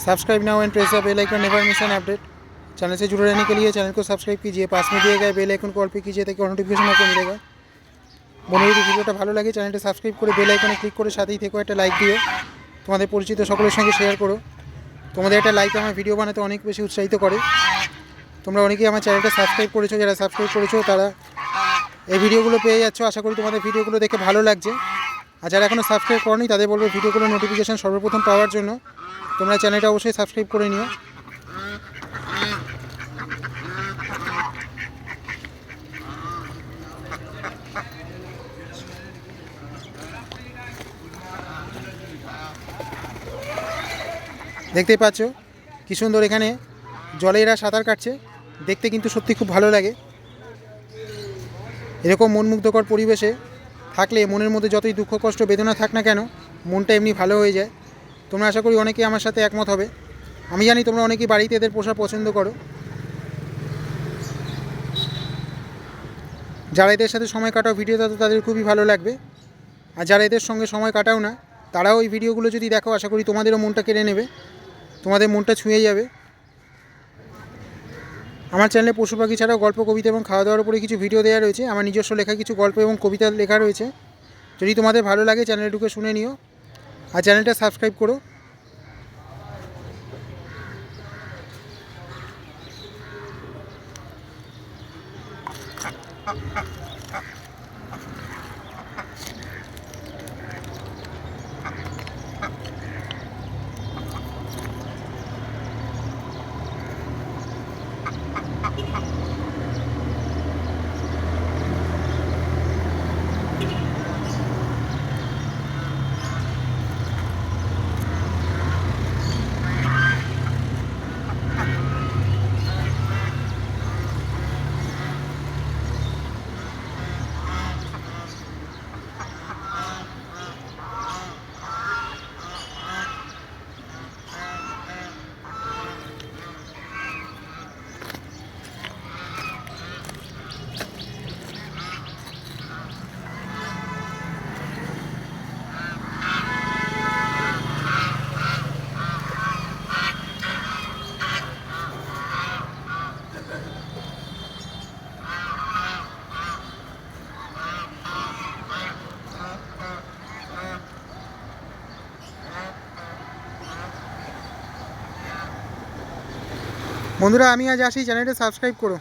Subscribe now and press the bell icon, never miss an update. Channel से जुड़े रहने के लिए चैनल को सब्सक्राइब कीजिए, पास में दिए गए बेल आइकन को ऑल पे कीजिए ताकि नोटिफिकेशन आपको मिलेगा। বন্ধুরা যদি ভিডিওটা ভালো লাগে চ্যানেলটা সাবস্ক্রাইব করে বেল আইকনে ক্লিক করে সাথেই থেকো, একটা লাইক দিও, তোমাদের পরিচিত সকলের সঙ্গে শেয়ার করো। তোমাদের একটা লাইক আমার ভিডিও বানাতে অনেক বেশি উৎসাহিত করে। তোমরা অনেকেই আমার চ্যানেলটা সাবস্ক্রাইব করেছো, যারা সাবস্ক্রাইব করেছো তারা এই ভিডিওগুলো পেয়ে যাচ্ছ। আশা করি তোমাদের ভিডিওগুলো দেখে ভালো লাগছে। আর যারা এখনও সাবস্ক্রাইব করোনি তাদের বলবো ভিডিওগুলো নোটিফিকেশান সর্বপ্রথম পাওয়ার জন্য তোমরা চ্যানেলটা অবশ্যই সাবস্ক্রাইব করে নিও। দেখতেই পাচ্ছ কি সুন্দর এখানে জলে এরা সাঁতার কাটছে, দেখতে কিন্তু সত্যি খুব ভালো লাগে। এরকম মনমুগ্ধকর পরিবেশে থাকলে মনের মধ্যে যতই দুঃখ কষ্ট বেদনা থাক না কেন মনটা এমনি ভালো হয়ে যায়। তোমরা আশা করি অনেকেই আমার সাথে একমত হবে। আমি জানি তোমরা অনেকেই বাড়িতে এদের পোষা পছন্দ করো। যারা এদের সাথে সময় কাটাও ভিডিওটা তো তাদের খুবই ভালো লাগবে। আর যারা এদের সঙ্গে সময় কাটাও না তারাও এই ভিডিওগুলো যদি দেখো আশা করি তোমাদেরও মনটা কেড়ে নেবে, তোমাদের মনটা ছুঁয়ে যাবে। আমার চ্যানেলে পশু পাখি ছাড়াও গল্প, কবিতা এবং খাওয়া দাওয়ার উপরে কিছু ভিডিও দেওয়া রয়েছে। আমার নিজস্ব লেখা কিছু গল্প এবং কবিতা লেখা রয়েছে। যদি তোমাদের ভালো লাগে চ্যানেলে ঢুকে শুনে নিও আর চ্যানেলটা সাবস্ক্রাইব করো। বন্ধুরা আমি আজ আসি, চ্যানেলটা সাবস্ক্রাইব করো।